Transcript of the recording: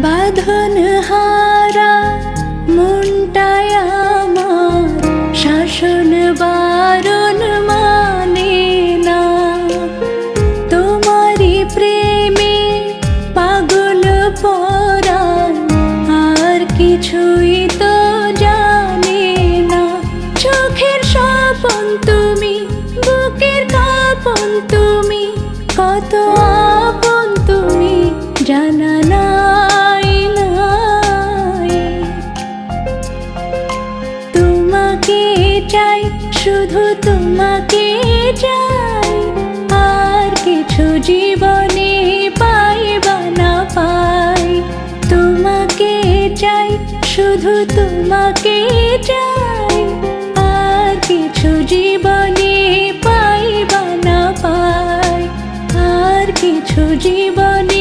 বাঁধন হারা মনটায় আমার শাসন বারণ মানে না। তোমারই প্রেমে পাগল পরাণ আর কিছুই তো জানে না। চোখের স্বপন তুমি, বুকের কাঁপন তুমি, কত আপন তুমি জানা নাই নাই। তোমাকে চাই, শুধু তোমাকে চাই, আর কিছু জীবনে পাই বা না পাই। তোমাকে চাই, শুধু তোমাকে চাই, আর কিছু জীবনে পাই বা না পাই, আর কিছু জীবনে